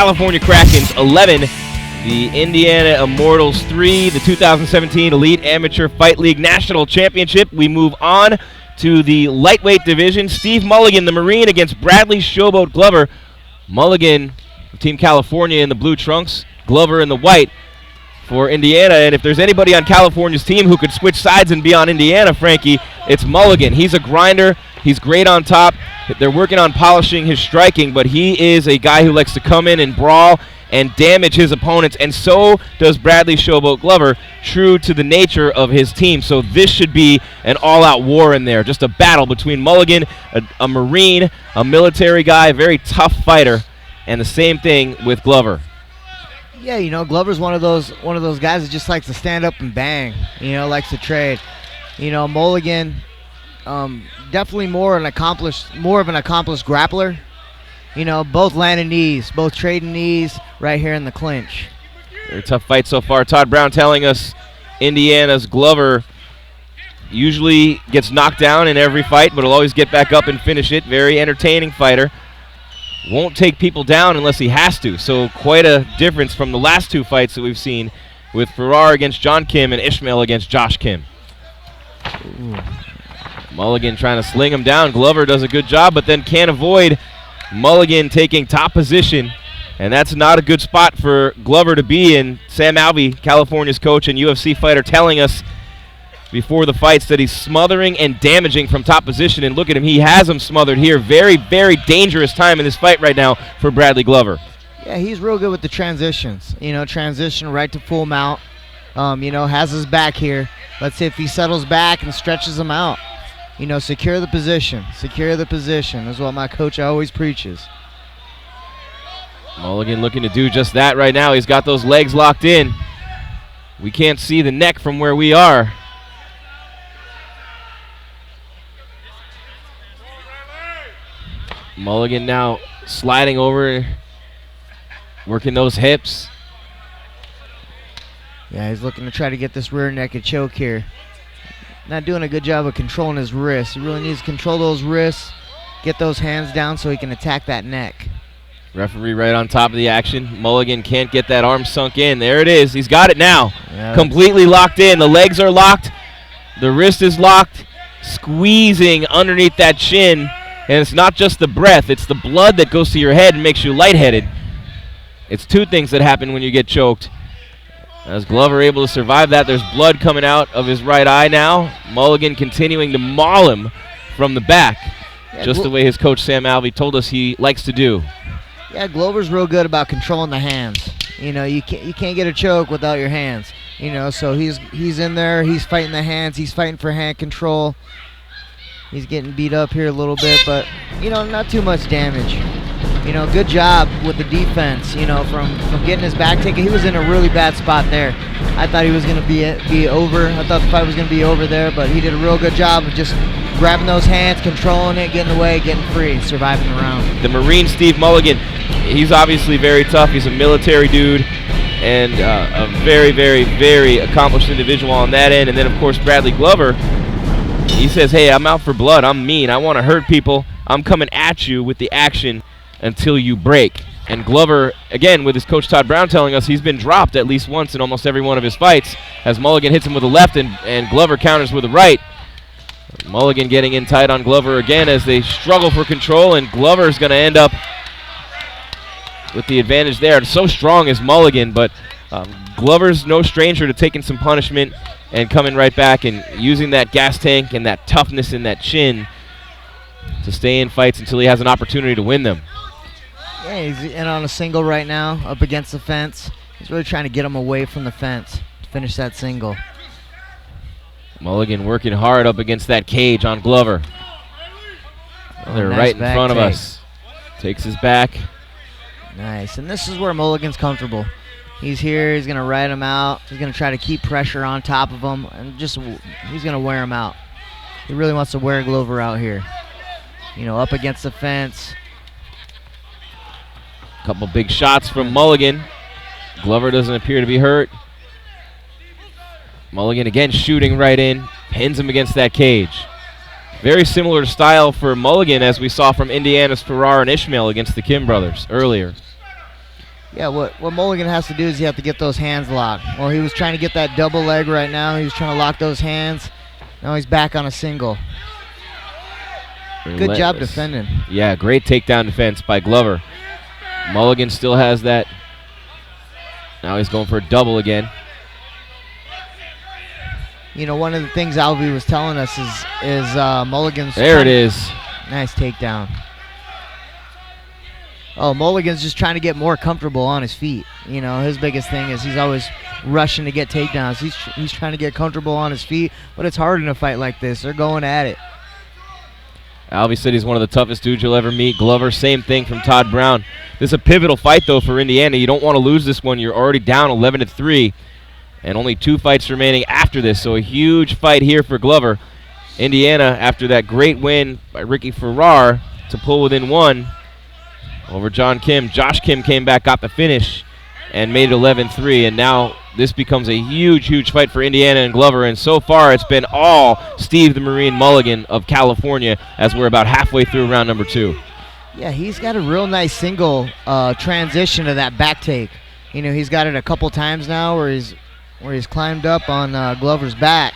California Krakens 11, the Indiana Immortals 3, the 2017 Elite Amateur Fight League National Championship. We move on to the lightweight division. Steve Mulligan, the Marine, against Bradley Showboat Glover. Mulligan, Team California in the blue trunks, Glover in the white for Indiana. And if there's anybody on California's team who could switch sides and be on Indiana, Frankie, it's Mulligan. He's a grinder. He's great on top. They're working on polishing his striking, but he is a guy who likes to come in and brawl and damage his opponents, and so does Bradley Showboat Glover, true to the nature of his team. So this should be an all-out war in there, just a battle between Mulligan, a Marine, a military guy, a very tough fighter, and the same thing with Glover. Yeah, you know, Glover's one of those guys that just likes to stand up and bang, you know, likes to trade. You know, Mulligan, definitely more of an accomplished grappler. You know, both landing knees, both trading knees right here in the clinch. Very tough fight so far. Todd Brown telling us Indiana's Glover usually gets knocked down in every fight, but will always get back up and finish it. Very entertaining fighter. Won't take people down unless he has to. So quite a difference from the last two fights that we've seen with Farrar against John Kim and Ishmael against Josh Kim. Ooh. Mulligan trying to sling him down. Glover does a good job, but then can't avoid Mulligan taking top position, and that's not a good spot for Glover to be in. Sam Alvey, California's coach and UFC fighter, telling us before the fights that he's smothering and damaging from top position, and look at him, he has him smothered here. Very, very dangerous time in this fight right now for Bradley Glover. Yeah, he's real good with the transitions. You know, transition right to full mount. You know, has his back here. Let's see if he settles back and stretches him out. You know, secure the position. Secure the position is what my coach always preaches. Mulligan looking to do just that right now. He's got those legs locked in. We can't see the neck from where we are. Mulligan now sliding over, working those hips. Yeah, he's looking to try to get this rear naked choke here. Not doing a good job of controlling his wrists. He really needs to control those wrists, get those hands down so he can attack that neck. Referee right on top of the action. Mulligan can't get that arm sunk in. There it is. He's got it now. Yeah. Completely locked in. The legs are locked. The wrist is locked. Squeezing underneath that chin. And it's not just the breath. It's the blood that goes to your head and makes you lightheaded. It's two things that happen when you get choked. As Glover able to survive that, there's blood coming out of his right eye now. Mulligan continuing to maul him from the back, just the way his coach Sam Alvey told us he likes to do. Yeah, Glover's real good about controlling the hands. You know, you can't get a choke without your hands. You know, so he's in there, he's fighting the hands, he's fighting for hand control. He's getting beat up here a little bit, but, you know, not too much damage. You know, good job with the defense, you know, from getting his back taken. He was in a really bad spot there. I thought he was going to be over. I thought the fight was going to be over there, but he did a real good job of just grabbing those hands, controlling it, getting away, getting free, surviving the round. The Marine Steve Mulligan, he's obviously very tough. He's a military dude and a very, very, very accomplished individual on that end. And then, of course, Bradley Glover, he says, hey, I'm out for blood. I'm mean. I want to hurt people. I'm coming at you with the action until you break. And Glover, again, with his coach Todd Brown telling us he's been dropped at least once in almost every one of his fights, as Mulligan hits him with a left and Glover counters with a right. Mulligan getting in tight on Glover again as they struggle for control, and Glover's going to end up with the advantage there. And so strong is Mulligan, but Glover's no stranger to taking some punishment and coming right back and using that gas tank and that toughness in that chin to stay in fights until he has an opportunity to win them. Yeah, he's in on a single right now, up against the fence. He's really trying to get him away from the fence to finish that single. Mulligan working hard up against that cage on Glover. They're nice right in front of us. Takes his back. Nice, and this is where Mulligan's comfortable. He's here, he's going to ride him out. He's going to try to keep pressure on top of him, and he's going to wear him out. He really wants to wear Glover out here. You know, up against the fence. Couple big shots from Mulligan. Glover doesn't appear to be hurt. Mulligan again shooting right in. Pins him against that cage. Very similar style for Mulligan as we saw from Indiana's Farrar and Ishmael against the Kim brothers earlier. Yeah, what Mulligan has to do is he has to get those hands locked. Well, he was trying to get that double leg right now. He was trying to lock those hands. Now he's back on a single. Good job defending. Yeah, great takedown defense by Glover. Mulligan still has that. Now he's going for a double again. You know, one of the things Alvey was telling us is Mulligan's. There it is. Nice takedown. Oh, Mulligan's just trying to get more comfortable on his feet. You know, his biggest thing is he's always rushing to get takedowns. He's trying to get comfortable on his feet, but it's hard in a fight like this. They're going at it. Alvey said he's one of the toughest dudes you'll ever meet. Glover, same thing from Todd Brown. This is a pivotal fight, though, for Indiana. You don't want to lose this one. You're already down 11-3, and only 2 fights remaining after this, so a huge fight here for Glover. Indiana, after that great win by Ricky Farrar to pull within 1 over John Kim. Josh Kim came back, got the finish, and made it 11-3, and now this becomes a huge, huge fight for Indiana and Glover, and so far it's been all Steve the Marine Mulligan of California as we're about halfway through round number 2. Yeah, he's got a real nice single transition to that back take. You know, he's got it a couple times now where he's climbed up on Glover's back.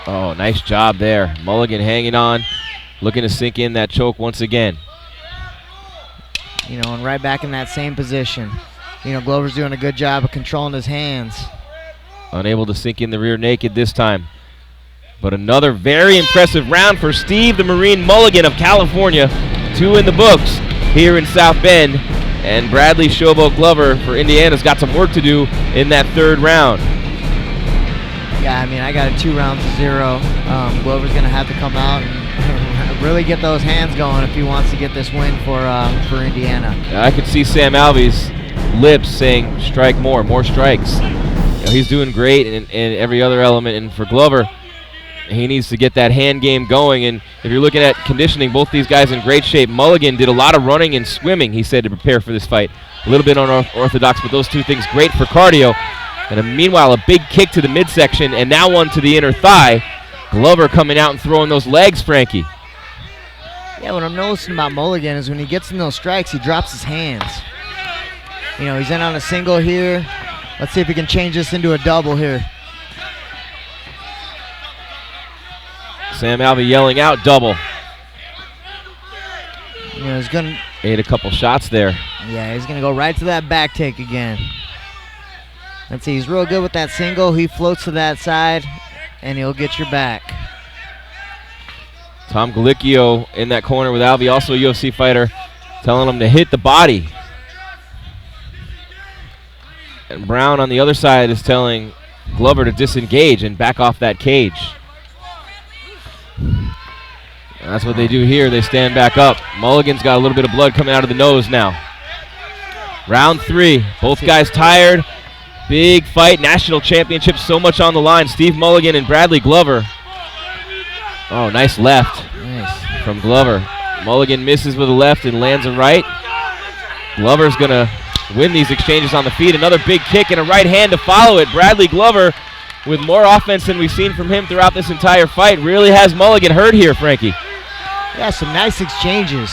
Oh, nice job there. Mulligan hanging on, looking to sink in that choke once again. You know, and right back in that same position. You know, Glover's doing a good job of controlling his hands. Unable to sink in the rear naked this time. But another very impressive round for Steve the Marine Mulligan of California. 2 in the books here in South Bend. And Bradley Showboat Glover for Indiana's got some work to do in that 3rd round. Yeah, I mean, I got a 2 rounds to 0. Glover's going to have to come out and really get those hands going if he wants to get this win for Indiana. I could see Sam Alvey's lips saying, strike more strikes. You know, he's doing great in every other element, and for Glover, he needs to get that hand game going. And if you're looking at conditioning, both these guys in great shape. Mulligan did a lot of running and swimming, he said, to prepare for this fight. A little bit unorthodox, but those 2 things great for cardio. And meanwhile, a big kick to the midsection, and now one to the inner thigh. Glover coming out and throwing those legs, Frankie. Yeah, what I'm noticing about Mulligan is when he gets in those strikes, he drops his hands. You know, he's in on a single here. Let's see if he can change this into a double here. Sam Alvey yelling out double. You know, he's gonna ate a couple shots there. Yeah, he's gonna go right to that back take again. Let's see, he's real good with that single. He floats to that side, and he'll get your back. Tom Galicchio in that corner with Alvey, also a UFC fighter, telling him to hit the body. And Brown on the other side is telling Glover to disengage and back off that cage. And that's what they do here. They stand back up. Mulligan's got a little bit of blood coming out of the nose now. Round 3. Both guys tired. Big fight. National championship. So much on the line. Steve Mulligan and Bradley Glover. Oh, nice left from Glover. Mulligan misses with a left and lands a right. Glover's going to win these exchanges on the feet. Another big kick and a right hand to follow it. Bradley Glover, with more offense than we've seen from him throughout this entire fight, really has Mulligan hurt here, Frankie. Yeah, some nice exchanges.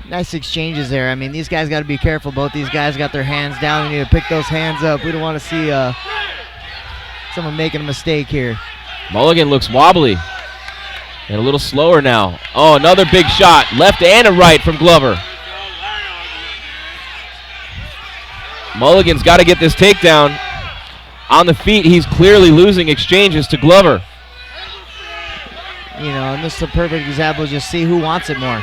Nice exchanges there. I mean, these guys got to be careful. Both these guys got their hands down. We need to pick those hands up. We don't want to see someone making a mistake here. Mulligan looks wobbly and a little slower now. Oh, another big shot. Left and a right from Glover. Mulligan's got to get this takedown. On the feet, he's clearly losing exchanges to Glover. You know, and this is a perfect example. Just see who wants it more.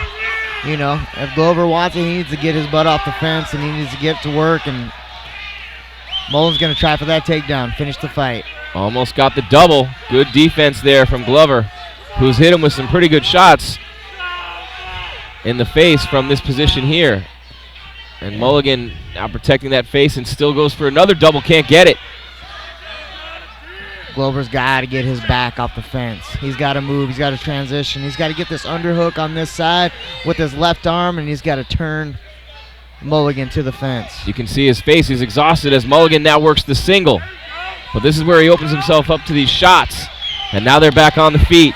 You know, if Glover wants it, he needs to get his butt off the fence and he needs to get to work. And Mulligan's going to try for that takedown, finish the fight. Almost got the double. Good defense there from Glover, who's hit him with some pretty good shots in the face from this position here. And Mulligan now protecting that face and still goes for another double. Can't get it. Glover's got to get his back off the fence. He's got to move. He's got to transition. He's got to get this underhook on this side with his left arm, and he's got to turn Mulligan to the fence. You can see his face. He's exhausted as Mulligan now works the single. But this is where he opens himself up to these shots. And now they're back on the feet.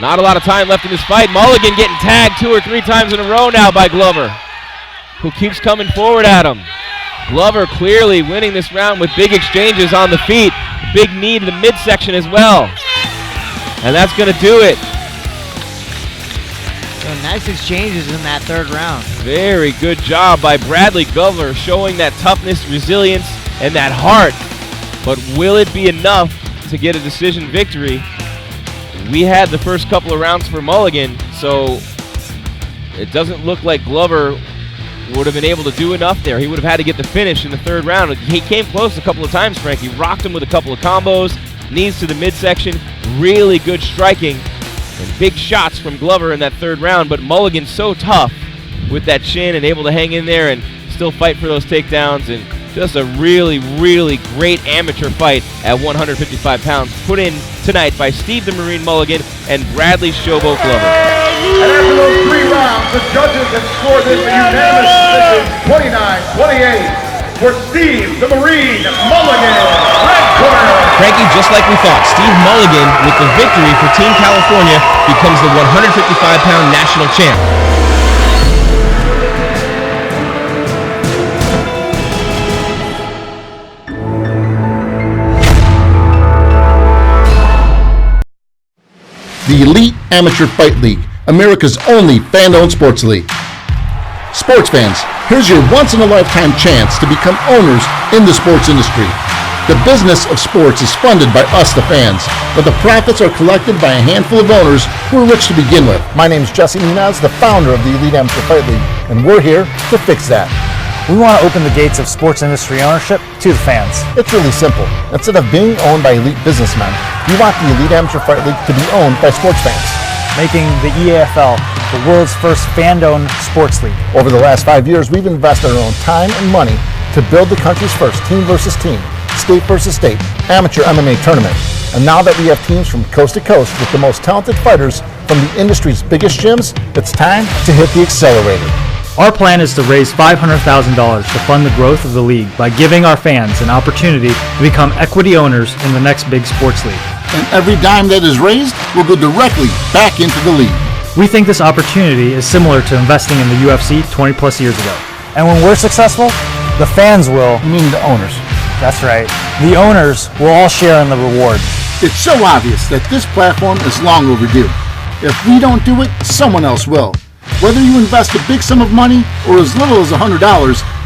Not a lot of time left in this fight. Mulligan getting tagged 2 or 3 times in a row now by Glover. who keeps coming forward at him. Glover clearly winning this round with big exchanges on the feet. Big knee to the midsection as well. And that's going to do it. So nice exchanges in that third round. Very good job by Bradley Glover, showing that toughness, resilience, and that heart. But will it be enough to get a decision victory? We had the first couple of rounds for Mulligan, so it doesn't look like Glover would have been able to do enough there. He would have had to get the finish in the third round. He came close a couple of times, Frankie. Rocked him with a couple of combos, knees to the midsection. Really good striking and big shots from Glover in that third round. But Mulligan's so tough with that chin and able to hang in there and still fight for those takedowns. And just a really, really great amateur fight at 155 pounds put in tonight by Steve the Marine Mulligan and Bradley Showboat Glover. And after those 3 rounds, the judges have scored this unanimous decision, 29-28, for Steve the Marine Mulligan, red corner. Frankie, just like we thought, Steve Mulligan, with the victory for Team California, becomes the 155-pound national champ. The Elite Amateur Fight League, America's only fan-owned sports league. Sports fans, here's your once-in-a-lifetime chance to become owners in the sports industry. The business of sports is funded by us, the fans, but the profits are collected by a handful of owners who are rich to begin with. My name's Jesse Munaz, the founder of the Elite Amateur Fight League, and we're here to fix that. We want to open the gates of sports industry ownership to the fans. It's really simple. Instead of being owned by elite businessmen, we want the Elite Amateur Fight League to be owned by sports fans. Making the EAFL the world's first fan-owned sports league. Over the last 5 years, we've invested our own time and money to build the country's first team versus team, state versus state, amateur MMA tournament. And now that we have teams from coast to coast with the most talented fighters from the industry's biggest gyms, it's time to hit the accelerator. Our plan is to raise $500,000 to fund the growth of the league by giving our fans an opportunity to become equity owners in the next big sports league. And every dime that is raised will go directly back into the league. We think this opportunity is similar to investing in the UFC 20 plus years ago. And when we're successful, the fans will. Meaning the owners. That's right. The owners will all share in the reward. It's so obvious that this platform is long overdue. If we don't do it, someone else will. Whether you invest a big sum of money or as little as $100,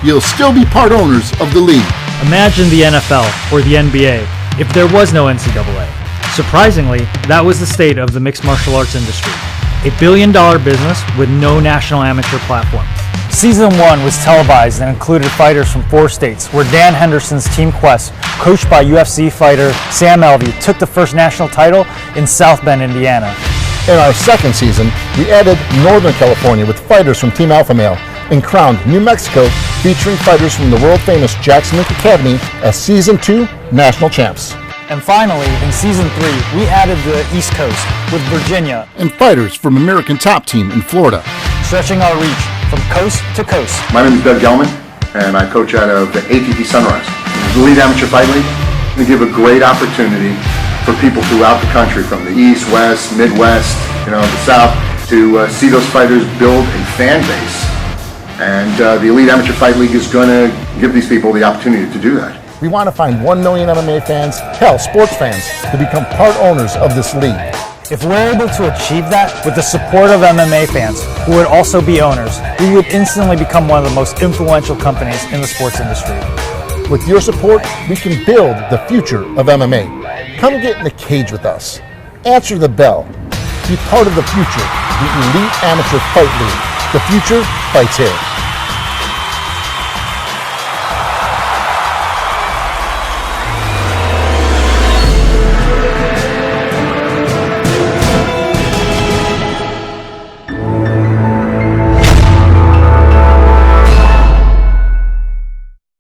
you'll still be part owners of the league. Imagine the NFL or the NBA if there was no NCAA. Surprisingly, that was the state of the mixed martial arts industry. A billion-dollar business with no national amateur platform. Season 1 was televised and included fighters from 4 states, where Dan Henderson's Team Quest, coached by UFC fighter Sam Alvey, took the first national title in South Bend, Indiana. In our second season, we added Northern California with fighters from Team Alpha Male and crowned New Mexico, featuring fighters from the world-famous Jackson Link Academy as Season 2 national champs. And finally, in Season 3, we added the East Coast with Virginia and fighters from American Top Team in Florida, stretching our reach from coast to coast. My name is Doug Gelman, and I coach out of the ATT Sunrise. The Elite Amateur Fight League to give a great opportunity for people throughout the country, from the East, West, Midwest, the South, to see those fighters build a fan base. And the Elite Amateur Fight League is going to give these people the opportunity to do that. We want to find 1 million MMA fans, sports fans, to become part owners of this league. If we're able to achieve that with the support of MMA fans, who would also be owners, we would instantly become one of the most influential companies in the sports industry. With your support, we can build the future of MMA. Come get in the cage with us. Answer the bell. Be part of the future, the Elite Amateur Fight League. The future fights here.